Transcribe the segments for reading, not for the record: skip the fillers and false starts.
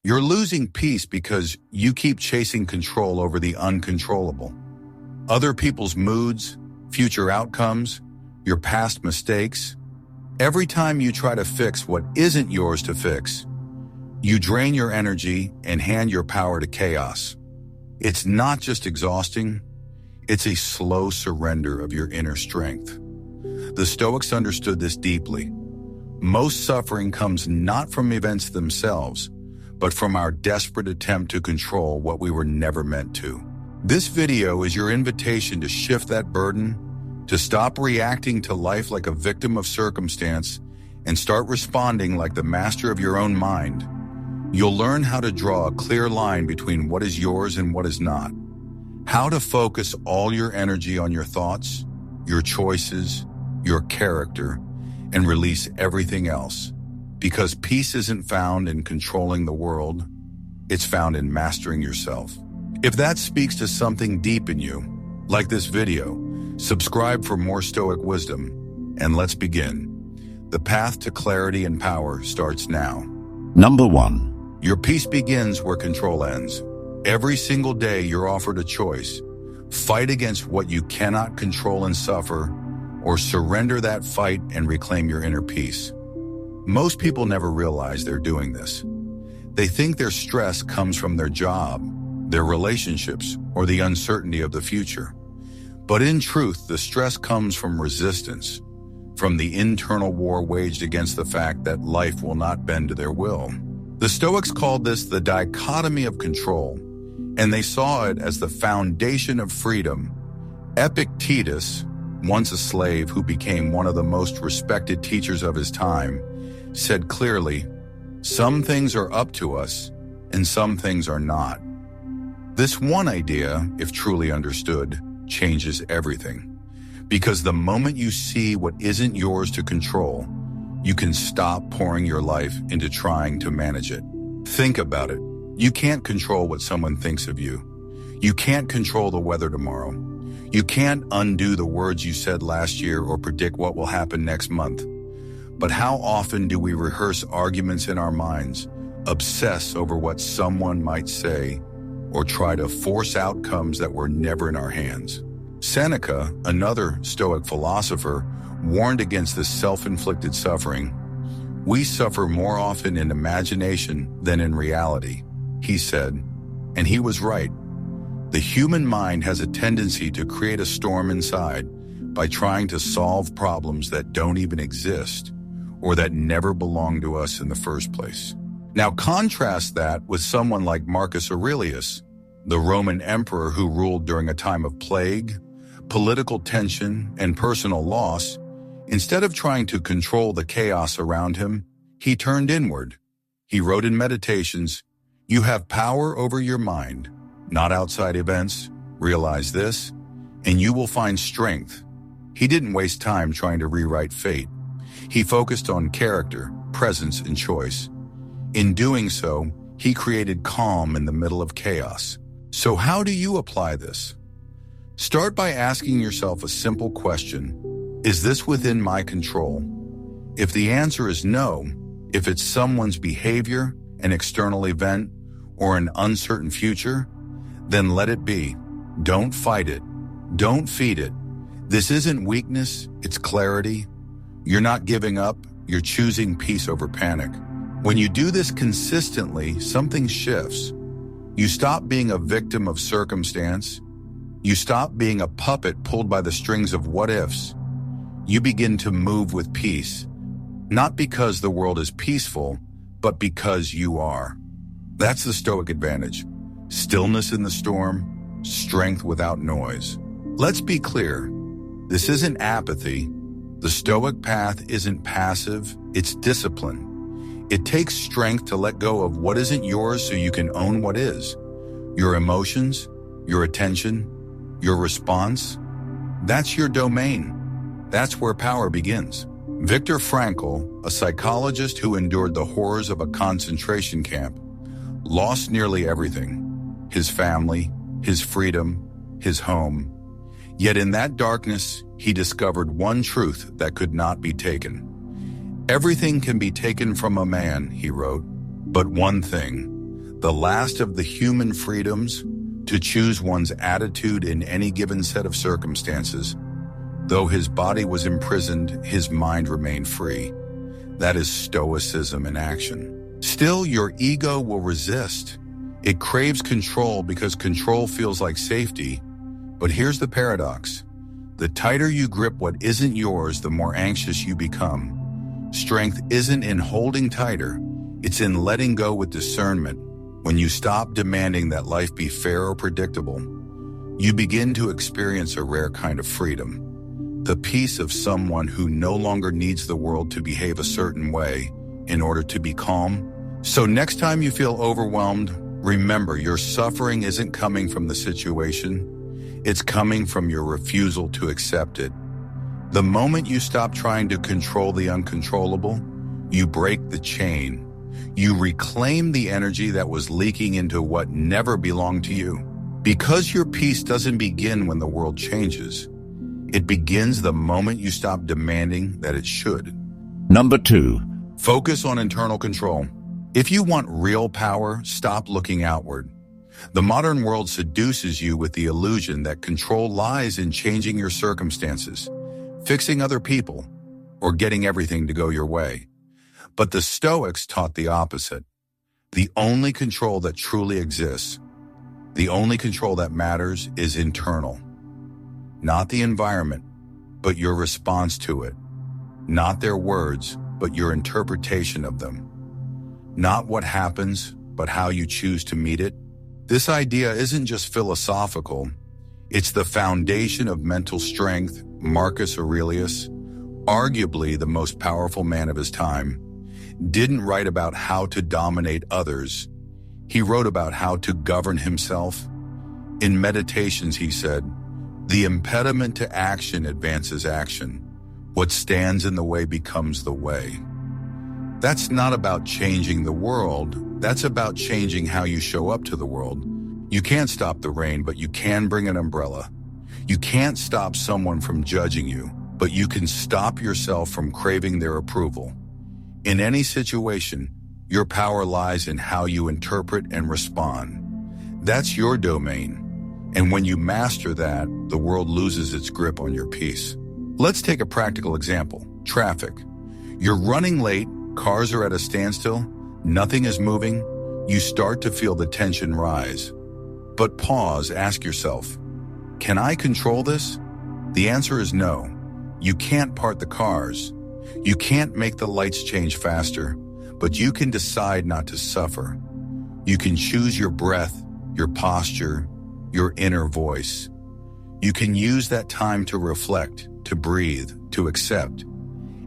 You're losing peace because you keep chasing control over the uncontrollable. Other people's moods, future outcomes, your past mistakes. Every time you try to fix what isn't yours to fix, you drain your energy and hand your power to chaos. It's not just exhausting, it's a slow surrender of your inner strength. The Stoics understood this deeply. Most suffering comes not from events themselves, but from our desperate attempt to control what we were never meant to. This video is your invitation to shift that burden, to stop reacting to life like a victim of circumstance, and start responding like the master of your own mind. You'll learn how to draw a clear line between what is yours and what is not. How to focus all your energy on your thoughts, your choices, your character, and release everything else. Because peace isn't found in controlling the world, it's found in mastering yourself. If that speaks to something deep in you, like this video, subscribe for more Stoic wisdom, and let's begin. The path to clarity and power starts now. Number 1. Your peace begins where control ends. Every single day you're offered a choice. Fight against what you cannot control and suffer, or surrender that fight and reclaim your inner peace. Most people never realize they're doing this. They think their stress comes from their job, their relationships, or the uncertainty of the future. But in truth, the stress comes from resistance, from the internal war waged against the fact that life will not bend to their will. The Stoics called this the dichotomy of control, and they saw it as the foundation of freedom. Epictetus, once a slave who became one of the most respected teachers of his time, said clearly, "Some things are up to us, and some things are not." This one idea, if truly understood, changes everything. Because the moment you see what isn't yours to control, you can stop pouring your life into trying to manage it. Think about it. You can't control what someone thinks of you. You can't control the weather tomorrow. You can't undo the words you said last year or predict what will happen next month. But how often do we rehearse arguments in our minds, obsess over what someone might say, or try to force outcomes that were never in our hands? Seneca, another Stoic philosopher, warned against this self-inflicted suffering. "We suffer more often in imagination than in reality," he said, and he was right. The human mind has a tendency to create a storm inside by trying to solve problems that don't even exist or that never belonged to us in the first place. Now contrast that with someone like Marcus Aurelius, the Roman emperor who ruled during a time of plague, political tension, and personal loss. Instead of trying to control the chaos around him, he turned inward. He wrote in Meditations, "You have power over your mind, not outside events. Realize this, and you will find strength." He didn't waste time trying to rewrite fate. He focused on character, presence, and choice. In doing so, he created calm in the middle of chaos. So how do you apply this? Start by asking yourself a simple question. Is this within my control? If the answer is no, if it's someone's behavior, an external event, or an uncertain future, then let it be. Don't fight it. Don't feed it. This isn't weakness, it's clarity. You're not giving up, you're choosing peace over panic. When you do this consistently, something shifts. You stop being a victim of circumstance. You stop being a puppet pulled by the strings of what-ifs. You begin to move with peace, not because the world is peaceful, but because you are. That's the Stoic advantage. Stillness in the storm, strength without noise. Let's be clear. This isn't apathy. The Stoic path isn't passive, it's discipline. It takes strength to let go of what isn't yours so you can own what is. Your emotions, your attention, your response, that's your domain. That's where power begins. Viktor Frankl, a psychologist who endured the horrors of a concentration camp, lost nearly everything. His family, his freedom, his home. Yet in that darkness, he discovered one truth that could not be taken. Everything can be taken from a man, he wrote, but one thing, the last of the human freedoms to choose one's attitude in any given set of circumstances. Though his body was imprisoned, his mind remained free. That is Stoicism in action. Still, your ego will resist. It craves control because control feels like safety. But here's the paradox. The tighter you grip what isn't yours, the more anxious you become. Strength isn't in holding tighter, it's in letting go with discernment. When you stop demanding that life be fair or predictable, you begin to experience a rare kind of freedom. The peace of someone who no longer needs the world to behave a certain way in order to be calm. So next time you feel overwhelmed, remember your suffering isn't coming from the situation. It's coming from your refusal to accept it. The moment you stop trying to control the uncontrollable, you break the chain. You reclaim the energy that was leaking into what never belonged to you. Because your peace doesn't begin when the world changes. It begins the moment you stop demanding that it should. Number 2. Focus on internal control. If you want real power, stop looking outward. The modern world seduces you with the illusion that control lies in changing your circumstances, fixing other people, or getting everything to go your way. But the Stoics taught the opposite. The only control that truly exists, the only control that matters is internal. Not the environment, but your response to it. Not their words, but your interpretation of them. Not what happens, but how you choose to meet it. This idea isn't just philosophical. It's the foundation of mental strength. Marcus Aurelius, arguably the most powerful man of his time, didn't write about how to dominate others. He wrote about how to govern himself. In Meditations, he said, "The impediment to action advances action. What stands in the way becomes the way." That's not about changing the world. That's about changing how you show up to the world. You can't stop the rain, but you can bring an umbrella. You can't stop someone from judging you, but you can stop yourself from craving their approval. In any situation, your power lies in how you interpret and respond. That's your domain. And when you master that, the world loses its grip on your peace. Let's take a practical example. Traffic. You're running late, cars are at a standstill, nothing is moving. You start to feel the tension rise. But pause, ask yourself, can I control this? The answer is no. You can't part the cars. You can't make the lights change faster, but you can decide not to suffer. You can choose your breath, your posture, your inner voice. You can use that time to reflect, to breathe, to accept.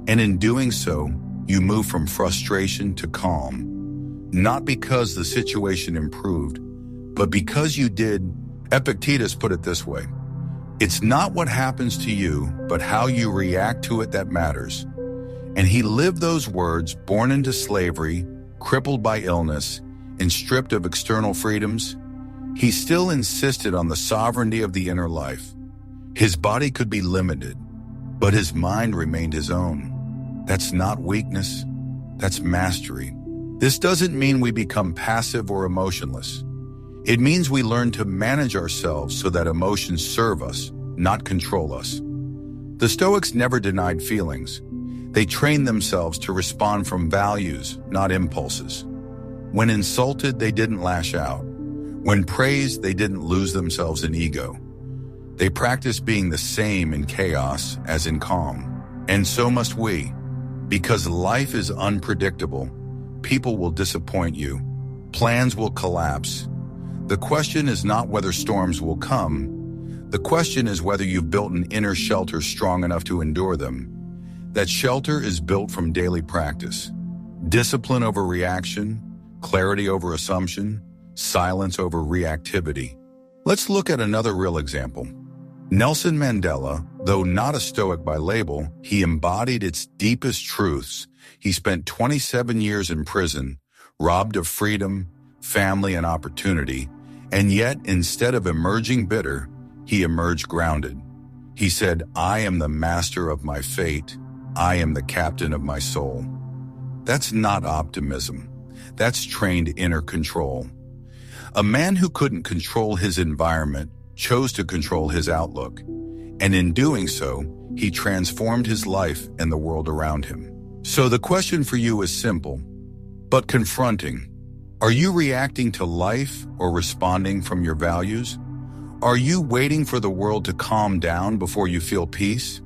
And in doing so, you move from frustration to calm. Not because the situation improved, but because you did. Epictetus put it this way, "It's not what happens to you, but how you react to it that matters." And he lived those words, born into slavery, crippled by illness, and stripped of external freedoms. He still insisted on the sovereignty of the inner life. His body could be limited, but his mind remained his own. That's not weakness, that's mastery. This doesn't mean we become passive or emotionless. It means we learn to manage ourselves so that emotions serve us, not control us. The Stoics never denied feelings. They trained themselves to respond from values, not impulses. When insulted, they didn't lash out. When praised, they didn't lose themselves in ego. They practiced being the same in chaos as in calm. And so must we. Because life is unpredictable. People will disappoint you. Plans will collapse. The question is not whether storms will come. The question is whether you've built an inner shelter strong enough to endure them. That shelter is built from daily practice. Discipline over reaction, clarity over assumption, silence over reactivity. Let's look at another real example. Nelson Mandela, though not a Stoic by label, he embodied its deepest truths. He spent 27 years in prison, robbed of freedom, family, and opportunity, and yet instead of emerging bitter, he emerged grounded. He said, "I am the master of my fate. I am the captain of my soul." That's not optimism. That's trained inner control. A man who couldn't control his environment chose to control his outlook, and in doing so, he transformed his life and the world around him. So the question for you is simple, but confronting. Are you reacting to life or responding from your values? Are you waiting for the world to calm down before you feel peace?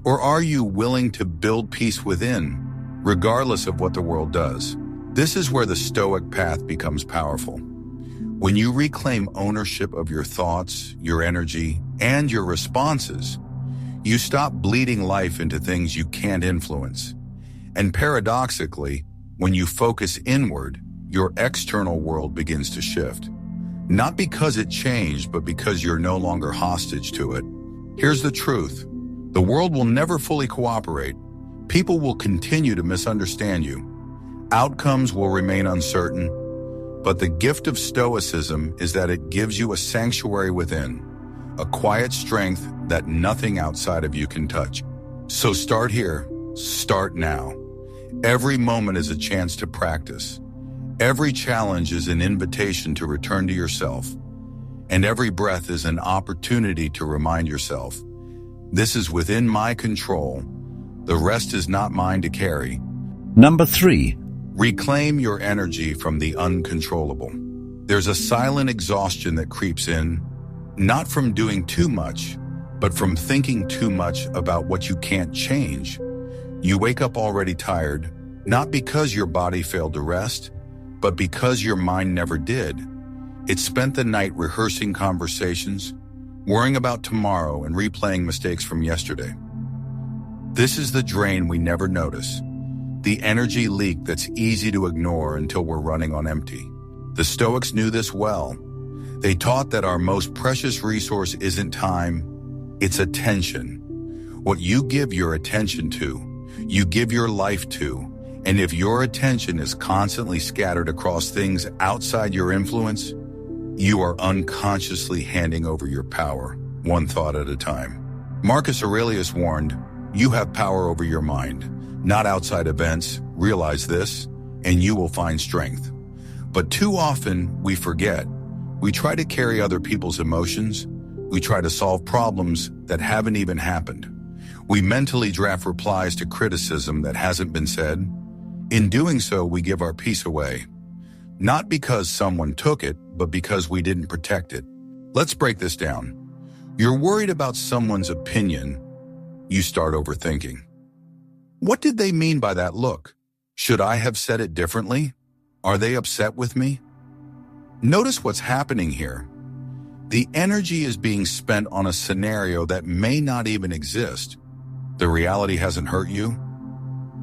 Or are you willing to build peace within, regardless of what the world does? This is where the Stoic path becomes powerful. When you reclaim ownership of your thoughts, your energy, and your responses, you stop bleeding life into things you can't influence. And paradoxically, when you focus inward, your external world begins to shift. Not because it changed, but because you're no longer hostage to it. Here's the truth. The world will never fully cooperate. People will continue to misunderstand you. Outcomes will remain uncertain. But the gift of Stoicism is that it gives you a sanctuary within, a quiet strength that nothing outside of you can touch. So start here, start now. Every moment is a chance to practice. Every challenge is an invitation to return to yourself. And every breath is an opportunity to remind yourself, this is within my control. The rest is not mine to carry. Number 3. Reclaim your energy from the uncontrollable. There's a silent exhaustion that creeps in, not from doing too much, but from thinking too much about what you can't change. You wake up already tired, not because your body failed to rest, but because your mind never did. It spent the night rehearsing conversations, worrying about tomorrow and replaying mistakes from yesterday. This is the drain we never notice. The energy leak that's easy to ignore until we're running on empty. The Stoics knew this well. They taught that our most precious resource isn't time, it's attention. What you give your attention to, you give your life to. And if your attention is constantly scattered across things outside your influence, you are unconsciously handing over your power, one thought at a time. Marcus Aurelius warned, you have power over your mind. Not outside events. Realize this, and you will find strength. But too often, we forget. We try to carry other people's emotions. We try to solve problems that haven't even happened. We mentally draft replies to criticism that hasn't been said. In doing so, we give our peace away. Not because someone took it, but because we didn't protect it. Let's break this down. You're worried about someone's opinion. You start overthinking. What did they mean by that look? Should I have said it differently? Are they upset with me? Notice what's happening here. The energy is being spent on a scenario that may not even exist. The reality hasn't hurt you.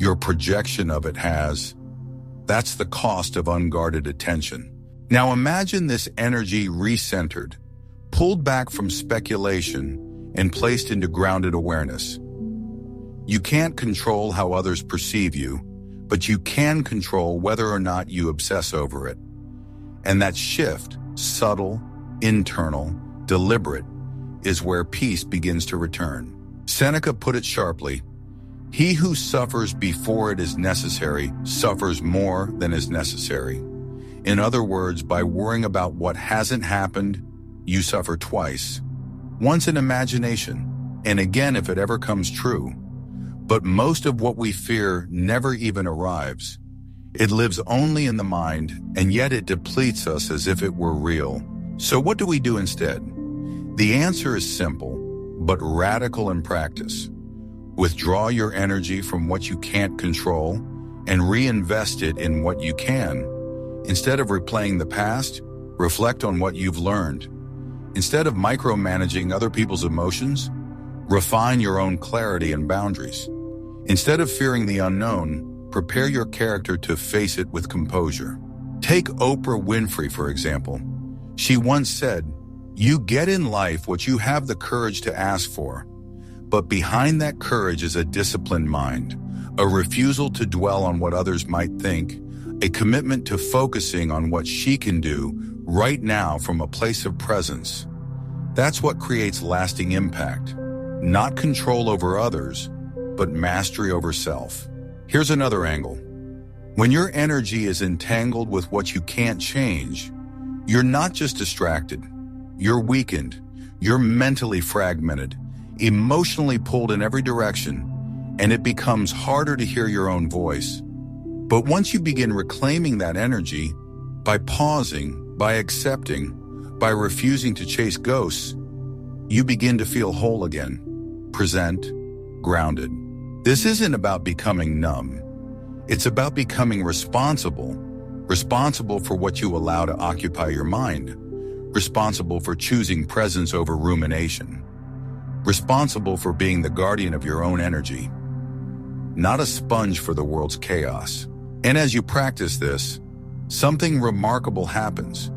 Your projection of it has. That's the cost of unguarded attention. Now imagine this energy recentered, pulled back from speculation, and placed into grounded awareness. You can't control how others perceive you, but you can control whether or not you obsess over it. And that shift, subtle, internal, deliberate, is where peace begins to return. Seneca put it sharply, he who suffers before it is necessary suffers more than is necessary. In other words, by worrying about what hasn't happened, you suffer twice. Once in imagination, and again if it ever comes true. But most of what we fear never even arrives. It lives only in the mind, and yet it depletes us as if it were real. So what do we do instead? The answer is simple, but radical in practice. Withdraw your energy from what you can't control and reinvest it in what you can. Instead of replaying the past, reflect on what you've learned. Instead of micromanaging other people's emotions, refine your own clarity and boundaries. Instead of fearing the unknown, prepare your character to face it with composure. Take Oprah Winfrey, for example. She once said, "You get in life what you have the courage to ask for." But behind that courage is a disciplined mind, a refusal to dwell on what others might think, a commitment to focusing on what she can do right now from a place of presence. That's what creates lasting impact. Not control over others, but mastery over self. Here's another angle. When your energy is entangled with what you can't change, You're not just distracted. You're weakened. You're mentally fragmented, emotionally pulled in every direction, and it becomes harder to hear your own voice. But once you begin reclaiming that energy, by pausing, by accepting, by refusing to chase ghosts, you begin to feel whole again, present, grounded. This isn't about becoming numb. It's about becoming responsible for what you allow to occupy your mind, responsible for choosing presence over rumination, responsible for being the guardian of your own energy, not a sponge for the world's chaos. And as you practice this, something remarkable happens.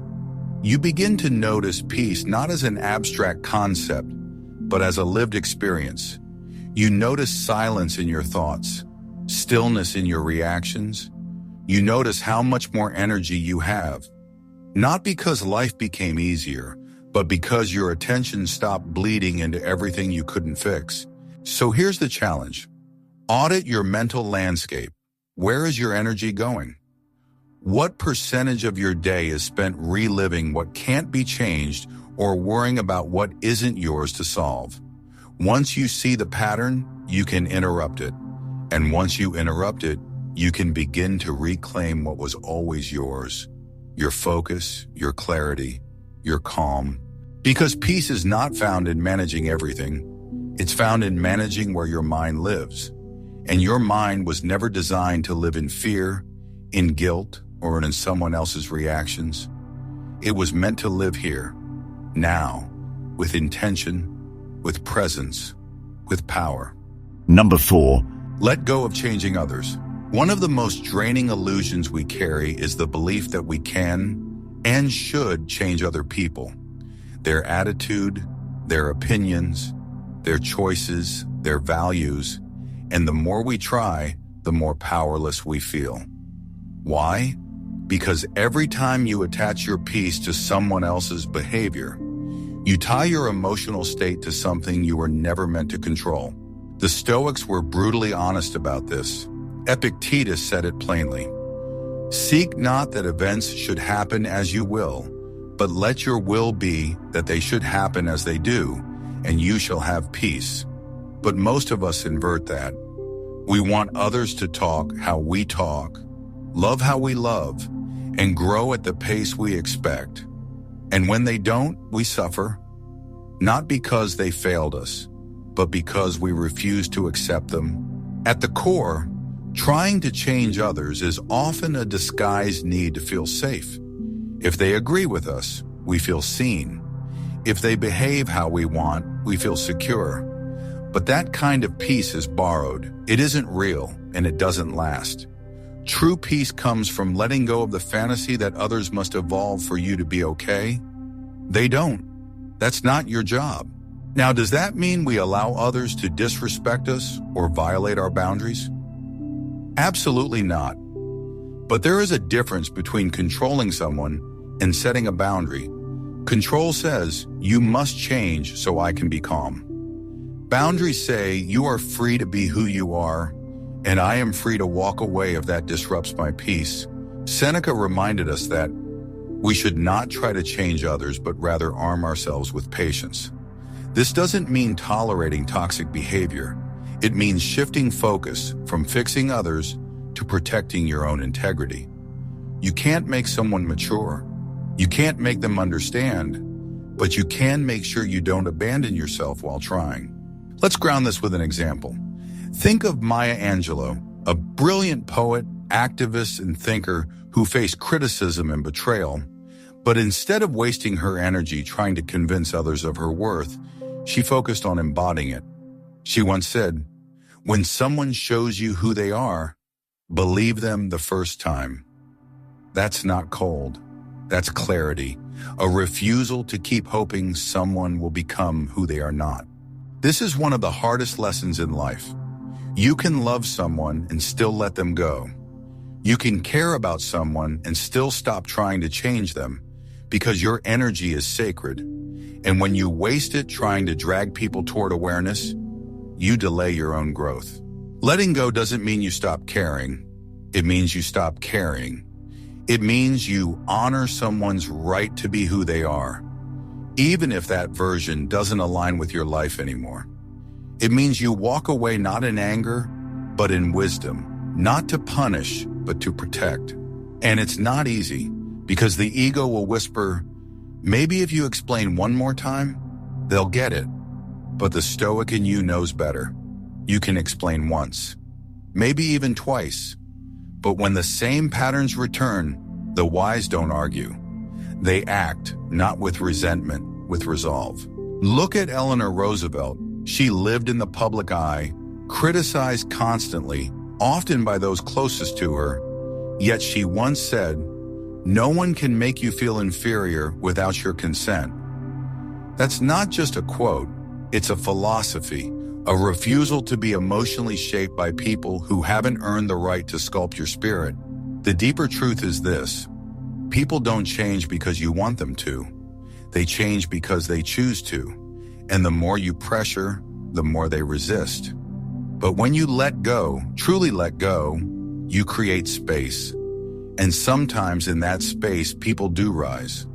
You begin to notice peace not as an abstract concept, but as a lived experience. You notice silence in your thoughts, stillness in your reactions. You notice how much more energy you have, not because life became easier, but because your attention stopped bleeding into everything you couldn't fix. So here's the challenge. Audit your mental landscape. Where is your energy going? What percentage of your day is spent reliving what can't be changed or worrying about what isn't yours to solve? Once you see the pattern, you can interrupt it. And once you interrupt it, you can begin to reclaim what was always yours. Your focus, your clarity, your calm. Because peace is not found in managing everything. It's found in managing where your mind lives. And your mind was never designed to live in fear, in guilt, or in someone else's reactions. It was meant to live here, now, with intention, with presence, with power. Number 4. Let go of changing others. One of the most draining illusions we carry is the belief that we can and should change other people. Their attitude, their opinions, their choices, their values, and the more we try, the more powerless we feel. Why? Because every time you attach your peace to someone else's behavior, you tie your emotional state to something you were never meant to control. The Stoics were brutally honest about this. Epictetus said it plainly. Seek not that events should happen as you will, but let your will be that they should happen as they do, and you shall have peace. But most of us invert that. We want others to talk how we talk, love how we love, and grow at the pace we expect. And when they don't, we suffer. Not because they failed us, but because we refuse to accept them. At the core, trying to change others is often a disguised need to feel safe. If they agree with us, we feel seen. If they behave how we want, we feel secure. But that kind of peace is borrowed. It isn't real, and it doesn't last. True peace comes from letting go of the fantasy that others must evolve for you to be okay. They don't. That's not your job. Now, does that mean we allow others to disrespect us or violate our boundaries? Absolutely not. But there is a difference between controlling someone and setting a boundary. Control says, you must change so I can be calm. Boundaries say, you are free to be who you are, and I am free to walk away if that disrupts my peace. Seneca reminded us that we should not try to change others, but rather arm ourselves with patience. This doesn't mean tolerating toxic behavior. It means shifting focus from fixing others to protecting your own integrity. You can't make someone mature. You can't make them understand, but you can make sure you don't abandon yourself while trying. Let's ground this with an example. Think of Maya Angelou, a brilliant poet, activist, and thinker who faced criticism and betrayal. But instead of wasting her energy trying to convince others of her worth, she focused on embodying it. She once said, when someone shows you who they are, believe them the first time. That's not cold. That's clarity, a refusal to keep hoping someone will become who they are not. This is one of the hardest lessons in life. You can love someone and still let them go. You can care about someone and still stop trying to change them because your energy is sacred. And when you waste it trying to drag people toward awareness, you delay your own growth. Letting go doesn't mean you stop caring. It means you stop carrying. It means you honor someone's right to be who they are, even if that version doesn't align with your life anymore. It means you walk away not in anger, but in wisdom, not to punish, but to protect. And it's not easy, because the ego will whisper, maybe if you explain one more time, they'll get it. But the Stoic in you knows better. You can explain once, maybe even twice. But when the same patterns return, the wise don't argue. They act, not with resentment, with resolve. Look at Eleanor Roosevelt. She lived in the public eye, criticized constantly, often by those closest to her. Yet she once said, "No one can make you feel inferior without your consent." That's not just a quote, it's a philosophy, a refusal to be emotionally shaped by people who haven't earned the right to sculpt your spirit. The deeper truth is this: people don't change because you want them to. They change because they choose to. And the more you pressure, the more they resist. But when you let go, truly let go, you create space. And sometimes in that space, people do rise.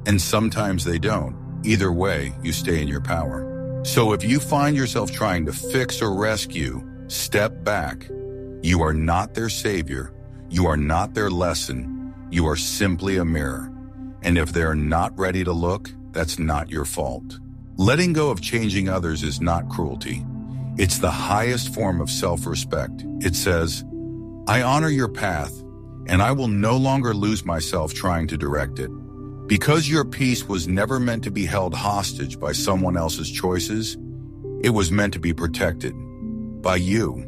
And sometimes they don't. Either way, you stay in your power. So if you find yourself trying to fix or rescue, step back. You are not their savior. You are not their lesson. You are simply a mirror. And if they're not ready to look, that's not your fault. Letting go of changing others is not cruelty. It's the highest form of self-respect. It says, I honor your path, and I will no longer lose myself trying to direct it. Because your peace was never meant to be held hostage by someone else's choices, it was meant to be protected by you.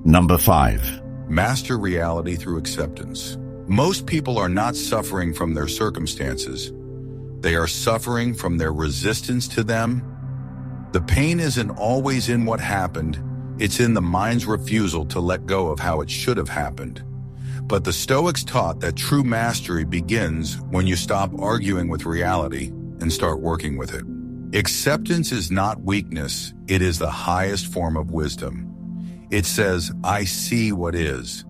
Number 5. Master reality through acceptance. Most people are not suffering from their circumstances. They are suffering from their resistance to them. The pain isn't always in what happened. It's in the mind's refusal to let go of how it should have happened. But the Stoics taught that true mastery begins when you stop arguing with reality and start working with it. Acceptance is not weakness. It is the highest form of wisdom. It says, I see what is,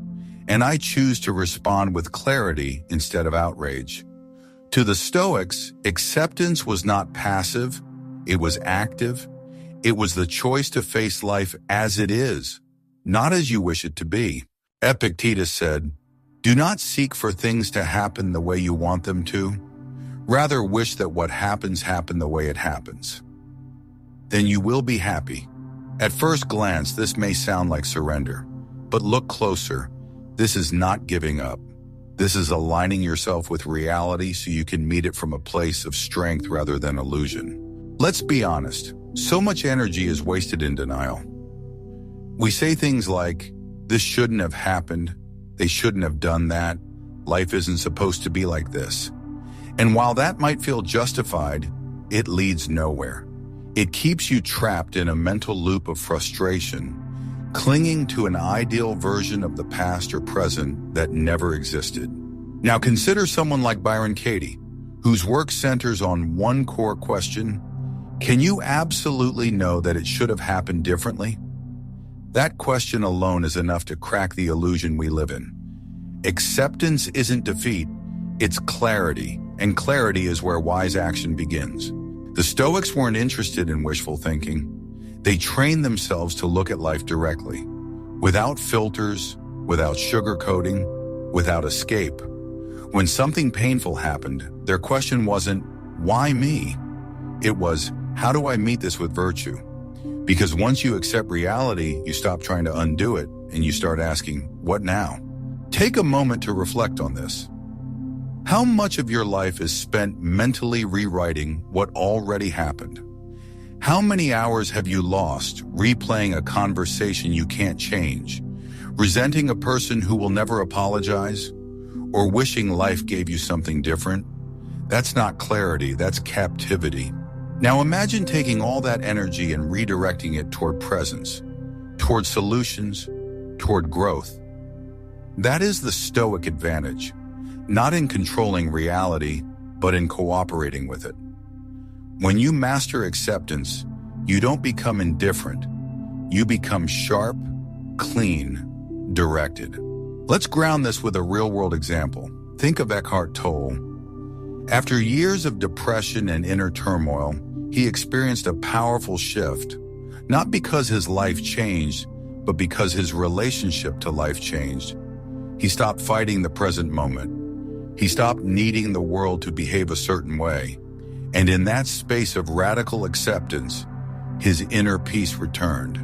and I choose to respond with clarity instead of outrage. To the Stoics, acceptance was not passive, it was active. It was the choice to face life as it is, not as you wish it to be. Epictetus said, do not seek for things to happen the way you want them to. Rather wish that what happens happen the way it happens. Then you will be happy. At first glance, this may sound like surrender, but look closer. This is not giving up. This is aligning yourself with reality so you can meet it from a place of strength rather than illusion. Let's be honest. So much energy is wasted in denial. We say things like, this shouldn't have happened. They shouldn't have done that. Life isn't supposed to be like this. And while that might feel justified, it leads nowhere. It keeps you trapped in a mental loop of frustration, clinging to an ideal version of the past or present that never existed. Now consider someone like Byron Katie, whose work centers on one core question: can you absolutely know that it should have happened differently? That question alone is enough to crack the illusion we live in. Acceptance isn't defeat, it's clarity, and clarity is where wise action begins. The Stoics weren't interested in wishful thinking. They trained themselves to look at life directly, without filters, without sugarcoating, without escape. When something painful happened, their question wasn't, why me? It was, how do I meet this with virtue? Because once you accept reality, you stop trying to undo it, and you start asking, what now? Take a moment to reflect on this. How much of your life is spent mentally rewriting what already happened? How many hours have you lost replaying a conversation you can't change, resenting a person who will never apologize, or wishing life gave you something different? That's not clarity, that's captivity. Now imagine taking all that energy and redirecting it toward presence, toward solutions, toward growth. That is the Stoic advantage, not in controlling reality, but in cooperating with it. When you master acceptance, you don't become indifferent. You become sharp, clean, directed. Let's ground this with a real-world example. Think of Eckhart Tolle. After years of depression and inner turmoil, he experienced a powerful shift, not because his life changed, but because his relationship to life changed. He stopped fighting the present moment. He stopped needing the world to behave a certain way. And in that space of radical acceptance, his inner peace returned.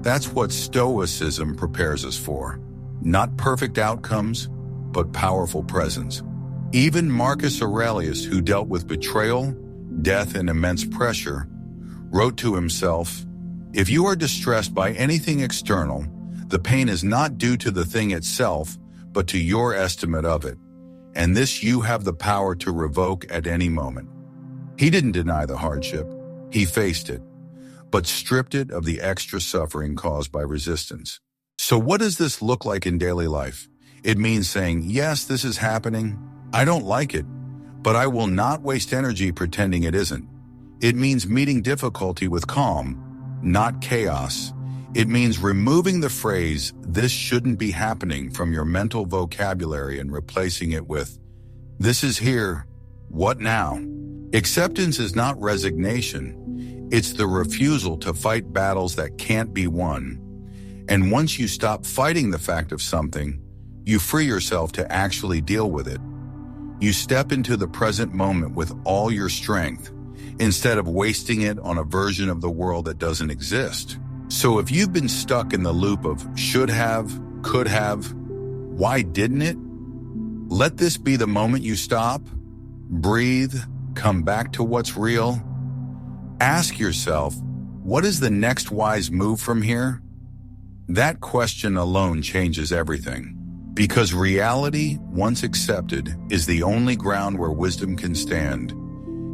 That's what Stoicism prepares us for. Not perfect outcomes, but powerful presence. Even Marcus Aurelius, who dealt with betrayal, death, and immense pressure, wrote to himself, "If you are distressed by anything external, the pain is not due to the thing itself, but to your estimate of it. And this you have the power to revoke at any moment." He didn't deny the hardship. He faced it, but stripped it of the extra suffering caused by resistance. So what does this look like in daily life? It means saying, yes, this is happening. I don't like it, but I will not waste energy pretending it isn't. It means meeting difficulty with calm, not chaos. It means removing the phrase, "this shouldn't be happening," from your mental vocabulary and replacing it with, "this is here, what now?" Acceptance is not resignation. It's the refusal to fight battles that can't be won. And once you stop fighting the fact of something, you free yourself to actually deal with it. You step into the present moment with all your strength, instead of wasting it on a version of the world that doesn't exist. So if you've been stuck in the loop of should have, could have, why didn't it? Let this be the moment you stop, breathe, come back to what's real. Ask yourself, what is the next wise move from here? That question alone changes everything. Because reality, once accepted, is the only ground where wisdom can stand.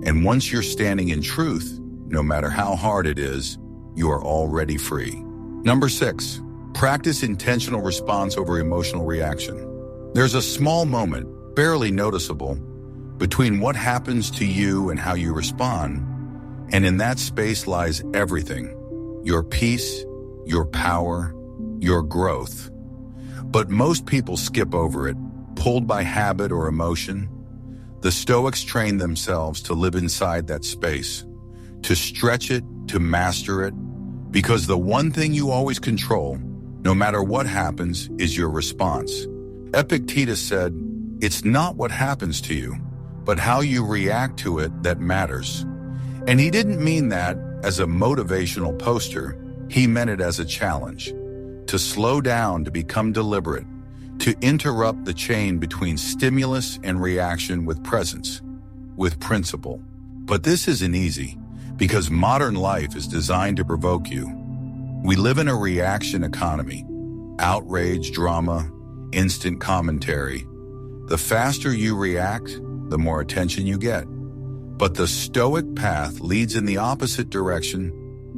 And once you're standing in truth, no matter how hard it is, you are already free. Number 6, practice intentional response over emotional reaction. There's a small moment, barely noticeable, between what happens to you and how you respond, and in that space lies everything: your peace, your power, your growth. But most people skip over it, pulled by habit or emotion. The Stoics trained themselves to live inside that space, to stretch it, to master it, because the one thing you always control, no matter what happens, is your response. Epictetus said, "It's not what happens to you, but how you react to it that matters." And he didn't mean that as a motivational poster. He meant it as a challenge. To slow down, to become deliberate, to interrupt the chain between stimulus and reaction with presence, with principle. But this isn't easy, because modern life is designed to provoke you. We live in a reaction economy. Outrage, drama, instant commentary. The faster you react, the more attention you get. But the Stoic path leads in the opposite direction,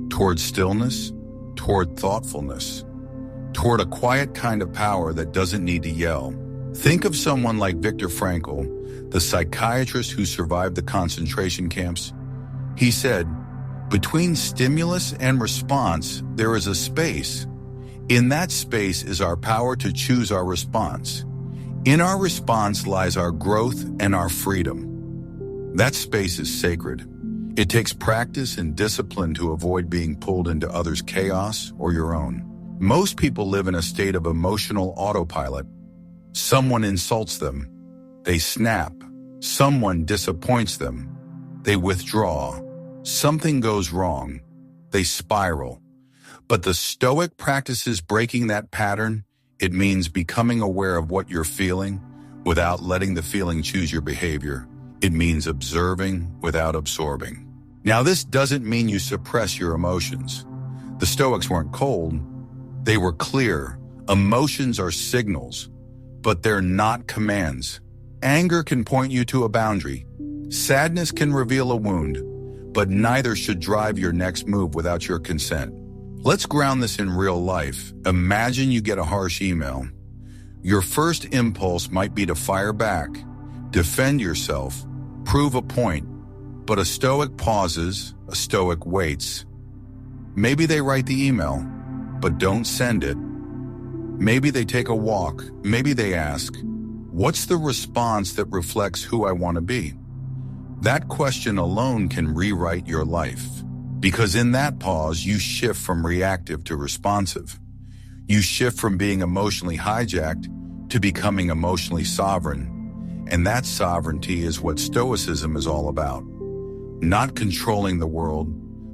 toward stillness, toward thoughtfulness, toward a quiet kind of power that doesn't need to yell. Think of someone like Viktor Frankl, the psychiatrist who survived the concentration camps. He said, "Between stimulus and response, there is a space. In that space is our power to choose our response. In our response lies our growth and our freedom." That space is sacred. It takes practice and discipline to avoid being pulled into others' chaos or your own. Most people live in a state of emotional autopilot. Someone insults them, they snap. Someone disappoints them, they withdraw. Something goes wrong, they spiral. But the Stoic practices breaking that pattern. It means becoming aware of what you're feeling without letting the feeling choose your behavior. It means observing without absorbing. Now, this doesn't mean you suppress your emotions. The Stoics weren't cold. They were clear. Emotions are signals, but they're not commands. Anger can point you to a boundary. Sadness can reveal a wound, but neither should drive your next move without your consent. Let's ground this in real life. Imagine you get a harsh email. Your first impulse might be to fire back, defend yourself, prove a point, but a Stoic pauses, a Stoic waits. Maybe they write the email, but don't send it. Maybe they take a walk. Maybe they ask, What's the response that reflects who I want to be? That question alone can rewrite your life. Because in that pause, you shift from reactive to responsive. You shift from being emotionally hijacked to becoming emotionally sovereign. And that sovereignty is what Stoicism is all about. Not controlling the world,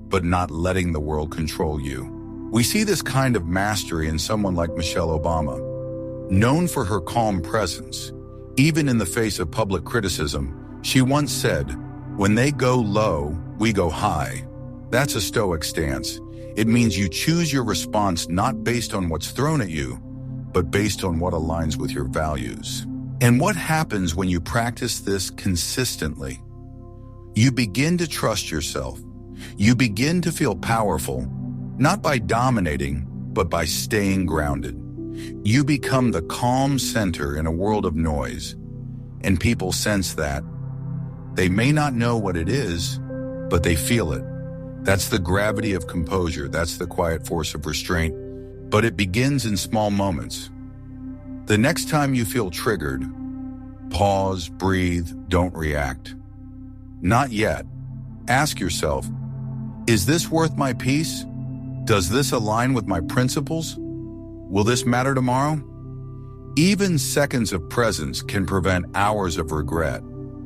but not letting the world control you. We see this kind of mastery in someone like Michelle Obama. Known for her calm presence, even in the face of public criticism, she once said, "When they go low, we go high." That's a Stoic stance. It means you choose your response not based on what's thrown at you, but based on what aligns with your values. And what happens when you practice this consistently? You begin to trust yourself. You begin to feel powerful, not by dominating, but by staying grounded. You become the calm center in a world of noise, and people sense that. They may not know what it is, but they feel it. That's the gravity of composure. That's the quiet force of restraint. But it begins in small moments. The next time you feel triggered, pause, breathe, don't react. Not yet. Ask yourself, is this worth my peace? Does this align with my principles? Will this matter tomorrow? Even seconds of presence can prevent hours of regret.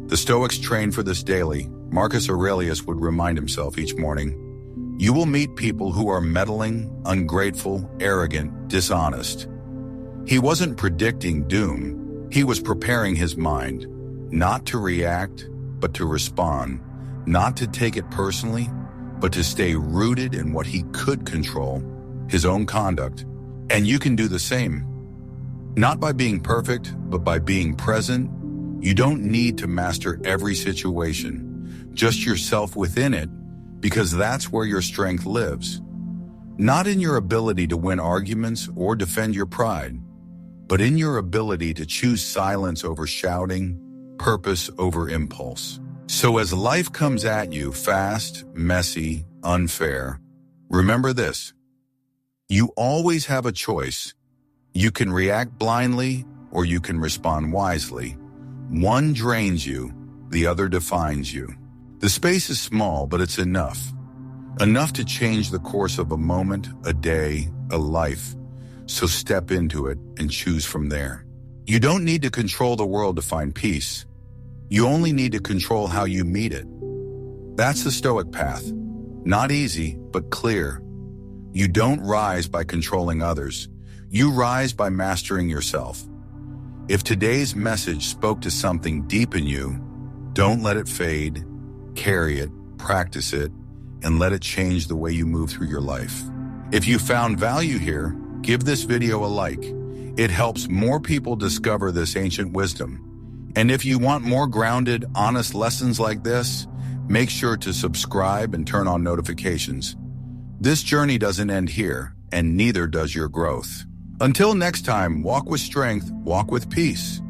The Stoics trained for this daily. Marcus Aurelius would remind himself each morning, you will meet people who are meddling, ungrateful, arrogant, dishonest. He wasn't predicting doom. He was preparing his mind, not to react, but to respond, not to take it personally, but to stay rooted in what he could control, his own conduct. And you can do the same. Not by being perfect, but by being present. You don't need to master every situation. Just yourself within it, because that's where your strength lives. Not in your ability to win arguments or defend your pride, but in your ability to choose silence over shouting, purpose over impulse. So as life comes at you fast, messy, unfair, remember this. You always have a choice. You can react blindly or you can respond wisely. One drains you, the other defines you. The space is small, but it's enough. Enough to change the course of a moment, a day, a life. So step into it and choose from there. You don't need to control the world to find peace. You only need to control how you meet it. That's the Stoic path. Not easy, but clear. You don't rise by controlling others. You rise by mastering yourself. If today's message spoke to something deep in you, don't let it fade. Carry it, practice it, and let it change the way you move through your life. If you found value here, give this video a like. It helps more people discover this ancient wisdom. And if you want more grounded, honest lessons like this, make sure to subscribe and turn on notifications. This journey doesn't end here, and neither does your growth. Until next time, walk with strength, walk with peace.